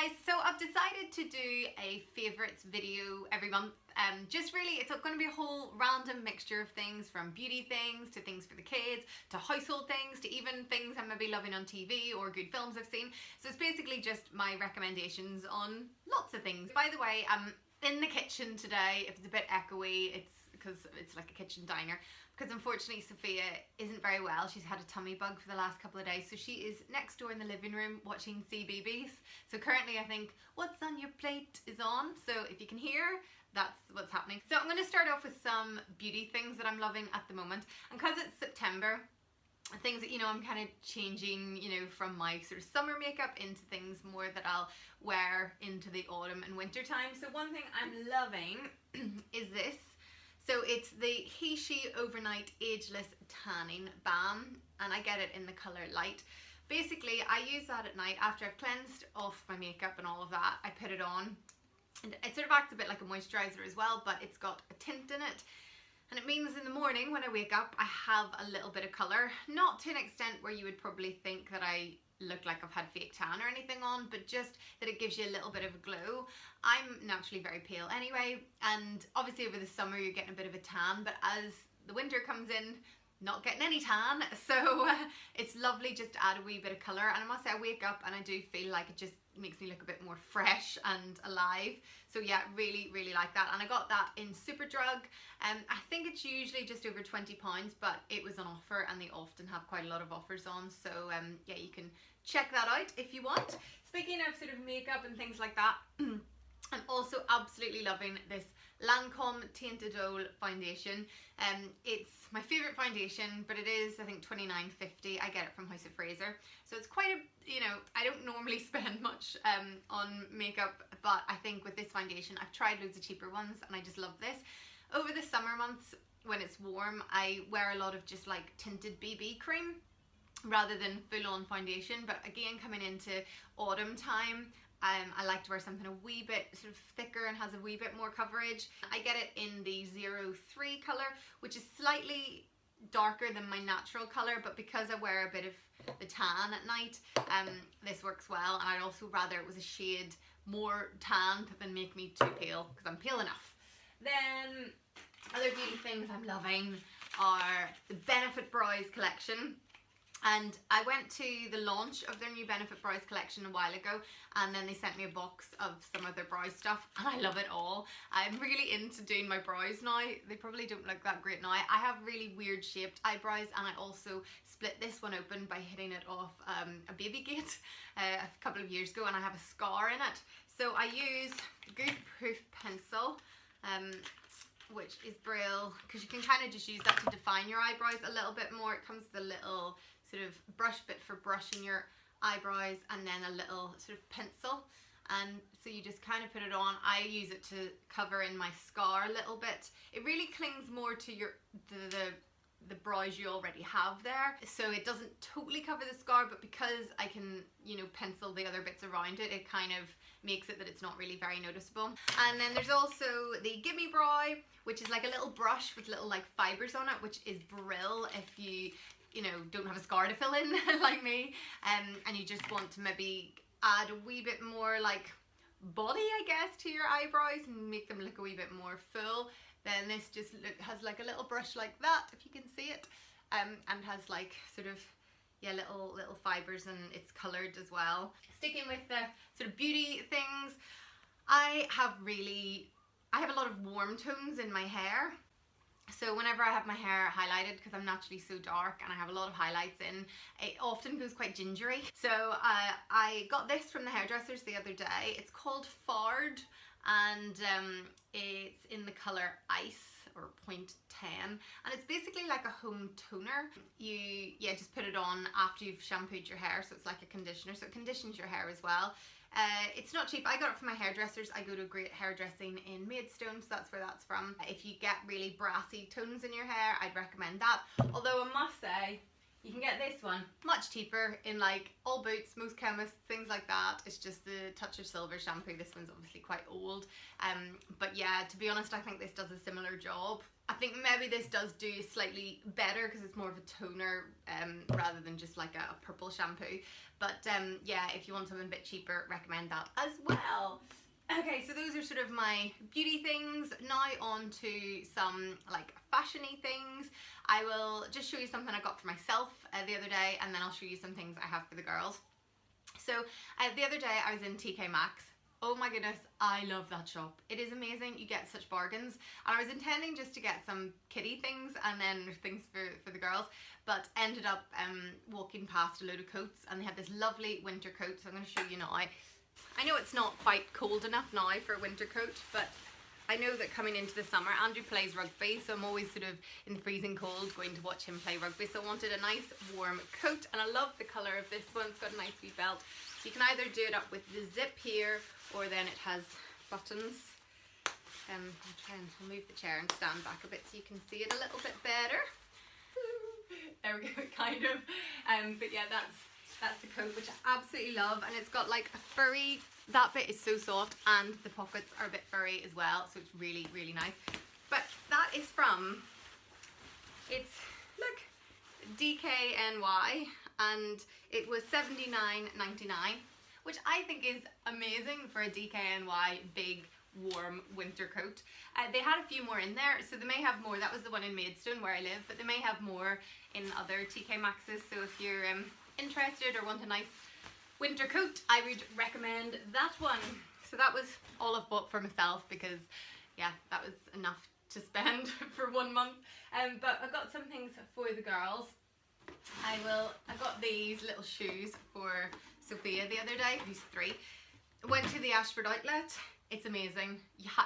Hi guys, so I've decided to do a favourites video every month. Just really, it's going to be a whole random mixture of things, from beauty things to things for the kids to household things to even things I'm maybe loving on TV or good films I've seen. So it's basically just my recommendations on lots of things. By the way, I'm in the kitchen today. If it's a bit echoey, it's because it's like a kitchen diner, because unfortunately Sophia isn't very well. She's had a tummy bug for the last couple of days, so she is next door in the living room watching CBeebies. So currently I think What's on Your Plate is on, so if you can hear, that's what's happening. So I'm going to start off with some beauty things that I'm loving at the moment, and because it's September, things that, I'm kind of changing, from my sort of summer makeup into things more that I'll wear into the autumn and winter time. So one thing I'm loving is this. So it's the He/She Overnight Ageless Tanning Balm, and I get it in the colour light. Basically, I use that at night after I've cleansed off my makeup and all of that. I put it on, and it sort of acts a bit like a moisturiser as well, but it's got a tint in it. And it means in the morning when I wake up, I have a little bit of colour. Not to an extent where you would probably think that I look like I've had fake tan or anything on, but just that it gives you a little bit of a glow. I'm naturally very pale anyway, and obviously over the summer you're getting a bit of a tan, but as the winter comes in, not getting any tan, so it's lovely just to add a wee bit of colour. And I must say, I wake up and I do feel like it just makes me look a bit more fresh and alive. So yeah, really like that. And I got that in Superdrug. I think it's usually just over £20, but it was on offer, and they often have quite a lot of offers on, so yeah, you can check that out if you want. Speaking of sort of makeup and things like that, I'm also absolutely loving this Lancome Tinted foundation. It's my favourite foundation, but it is, I think, £29.50. I get it from House of Fraser. So it's quite a, I don't normally spend much on makeup, but I think with this foundation, I've tried loads of cheaper ones and I just love this. Over the summer months, when it's warm, I wear a lot of just like tinted BB cream rather than full-on foundation. But again, coming into autumn time, I like to wear something a wee bit sort of thicker and has a wee bit more coverage. I get it in the 03 colour, which is slightly darker than my natural colour, but because I wear a bit of the tan at night, this works well. And I'd also rather it was a shade more tanned than make me too pale, because I'm pale enough. Then other beauty things I'm loving are the Benefit Brows collection. And I went to the launch of their new Benefit Brows collection a while ago, and then they sent me a box of some of their brow stuff, and I love it all. I'm really into doing my brows now. They probably don't look that great now. I have really weird shaped eyebrows, and I also split this one open by hitting it off a baby gate a couple of years ago, and I have a scar in it. So I use Good Proof pencil, which is brilliant, because you can kind of just use that to define your eyebrows a little bit more. It comes with a little sort of brush bit for brushing your eyebrows, and then a little sort of pencil, and so you just kind of put it on. I use it to cover in my scar a little bit. It really clings more to your the brows you already have there, so it doesn't totally cover the scar, but because I can pencil the other bits around it, it kind of makes it that it's not really very noticeable. And then there's also the Gimme Brow, which is like a little brush with little like fibres on it, which is brill if you don't have a scar to fill in like me, and you just want to maybe add a wee bit more like body, I guess, to your eyebrows and make them look a wee bit more full. Then this just has like a little brush like that, if you can see it, and has like sort of, yeah, little fibres, and it's coloured as well. Sticking with the sort of beauty things, I have a lot of warm tones in my hair. So whenever I have my hair highlighted, because I'm naturally so dark and I have a lot of highlights in, it often goes quite gingery. So I got this from the hairdressers the other day. It's called Fard, and it's in the colour Ice, or 0.10, and it's basically like a home toner. You just put it on after you've shampooed your hair, so it's like a conditioner, so it conditions your hair as well. It's not cheap. I got it from my hairdressers. I go to a great hairdressing in Maidstone, so that's where that's from. If you get really brassy tones in your hair, I'd recommend that. Although I must say, you can get this one much cheaper in like all Boots, most chemists, things like that. It's just the Touch of Silver shampoo. This one's obviously quite old, but yeah, to be honest, I think this does a similar job. I think maybe this does do slightly better because it's more of a toner rather than just like a purple shampoo. But yeah, if you want something a bit cheaper, recommend that as well. Okay, so those are sort of my beauty things. Now on to some like fashiony things. I will just show you something I got for myself the other day, and then I'll show you some things I have for the girls. So the other day I was in TK Maxx. Oh my goodness, I love that shop. It is amazing. You get such bargains. And I was intending just to get some kiddie things and then things for the girls, but ended up walking past a load of coats, and they had this lovely winter coat. So I'm going to show you now. I know it's not quite cold enough now for a winter coat, but I know that coming into the summer, Andrew plays rugby, so I'm always sort of in the freezing cold going to watch him play rugby. So I wanted a nice warm coat, and I love the colour of this one. It's got a nice wee belt. So you can either do it up with the zip here, or then it has buttons. I'll move the chair and stand back a bit so you can see it a little bit better. There we go, kind of. But yeah, that's the coat, which I absolutely love, and it's got like a furry, that bit is so soft, and the pockets are a bit furry as well, so it's really, really nice. But that is from, it's, look, DKNY, and it was $79.99, which I think is amazing for a DKNY big warm winter coat. They had a few more in there, so they may have more. That was the one in Maidstone where I live, but they may have more in other TK Maxxes. So if you're interested or want a nice winter coat, I would recommend that one. So that was all I've bought for myself, because yeah, that was enough to spend for 1 month. But I got some things for the girls. I got these little shoes for Sophia the other day, who's 3. Went to the Ashford outlet. It's amazing.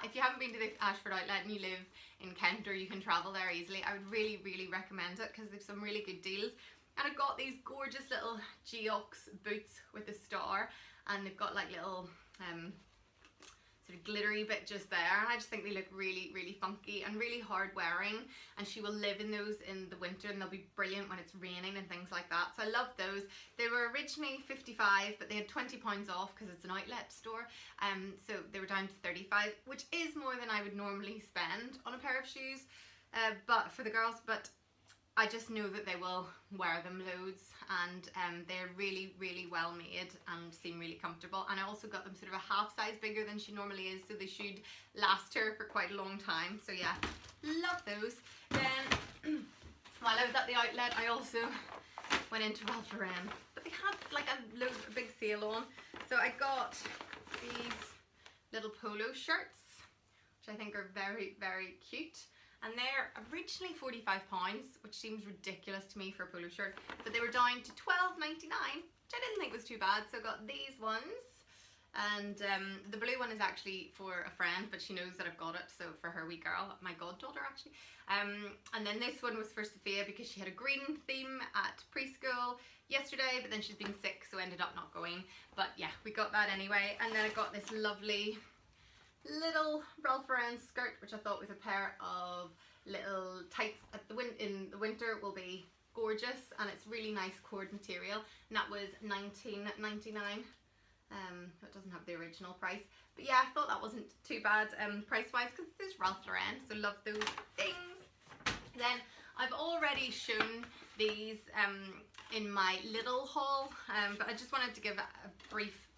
If you haven't been to the Ashford outlet and you live in Kent, or you can travel there easily, I would really, really recommend it, because they've some really good deals. And I got these gorgeous little Geox boots with a star, and they've got like little sort of glittery bit just there, and I just think they look really, really funky and really hard wearing, and she will live in those in the winter, and they'll be brilliant when it's raining and things like that. So I love those. They were originally $55, but they had £20 off because it's an outlet store, so they were down to $35, which is more than I would normally spend on a pair of shoes, but for the girls. But I just know that they will wear them loads, and they're really, really well made and seem really comfortable. And I also got them sort of a half size bigger than she normally is, so they should last her for quite a long time. So yeah, love those. Then while I was at the outlet, I also went into Ralph Lauren, but they had like a big sale on. So I got these little polo shirts, which I think are very, very cute. And they're originally £45, which seems ridiculous to me for a polo shirt, but they were down to £12.99, which I didn't think was too bad. So I got these ones, and the blue one is actually for a friend, but she knows that I've got it, so for her wee girl, my goddaughter actually. And then this one was for Sophia, because she had a green theme at preschool yesterday, but then she's been sick, so ended up not going. But yeah, we got that anyway. And then I got this lovely little Ralph Lauren skirt, which I thought was a pair of little tights in the winter will be gorgeous, and it's really nice cord material, and that was $19.99. That doesn't have the original price, but yeah, I thought that wasn't too bad price wise, because this is Ralph Lauren, so love those things. Then I've already shown these in my Lidl haul, but I just wanted to give a brief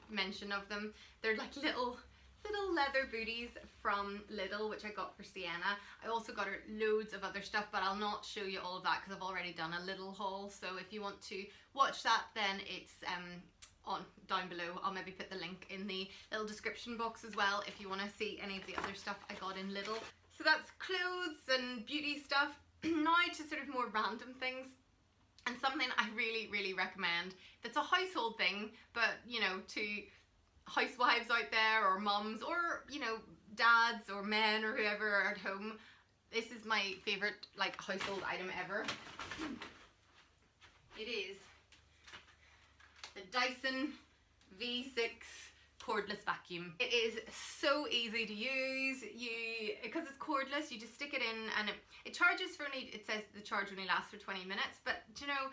mention of them. They're like little leather booties from Lidl, which I got for Sienna. I also got her loads of other stuff, but I'll not show you all of that because I've already done a Lidl haul. So if you want to watch that, then it's on down below. I'll maybe put the link in the little description box as well if you want to see any of the other stuff I got in Lidl. So that's clothes and beauty stuff. Now to sort of more random things, and something I really, really recommend that's a household thing, but you know, to housewives out there, or mums, or you know, dads or men or whoever are at home. This is my favorite like household item ever. It is the Dyson V6 cordless vacuum. It is so easy to use. Because it's cordless, you just stick it in, and it charges for only, it says the charge only lasts for 20 minutes, but you know,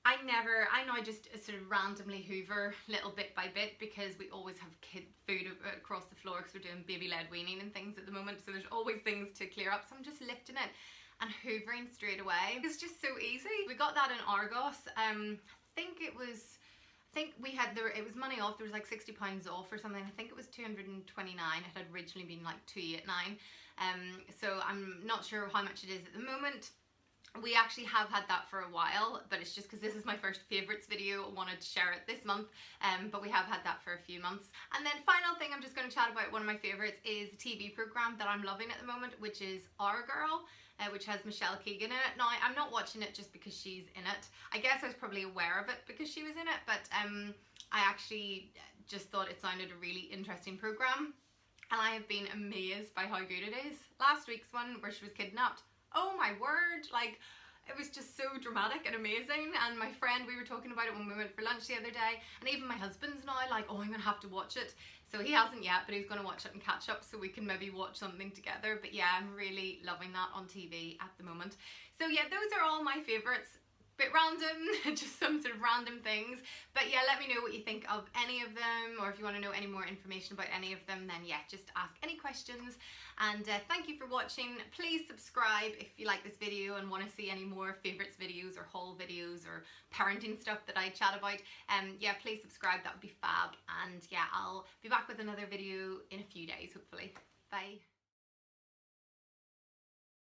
I now just sort of randomly hoover little bit by bit, because we always have kid food across the floor because we're doing baby-led weaning and things at the moment, so there's always things to clear up, so I'm just lifting it and hoovering straight away. It's just so easy. We got that in Argos. I think it was it was money off. There was like £60 off or something. I think it was £229. It had originally been like £289. So I'm not sure how much it is at the moment. We actually have had that for a while, but it's just because this is my first favourites video, I wanted to share it this month, but we have had that for a few months. And then final thing I'm just going to chat about, one of my favourites is a TV programme that I'm loving at the moment, which is Our Girl, which has Michelle Keegan in it. Now, I'm not watching it just because she's in it. I guess I was probably aware of it because she was in it, but I actually just thought it sounded a really interesting programme, and I have been amazed by how good it is. Last week's one, where she was kidnapped, oh my word, like, it was just so dramatic and amazing. And my friend, we were talking about it when we went for lunch the other day, and even my husband's now like, oh, I'm gonna have to watch it. So he hasn't yet, but he's gonna watch it and catch up so we can maybe watch something together. But yeah, I'm really loving that on TV at the moment. So yeah, those are all my favourites. Bit random, just some sort of random things, but yeah, let me know what you think of any of them, or if you want to know any more information about any of them, then yeah, just ask any questions. And thank you for watching. Please subscribe if you like this video and want to see any more favourites videos or haul videos or parenting stuff that I chat about. Yeah, please subscribe, that would be fab. And yeah, I'll be back with another video in a few days, hopefully. Bye.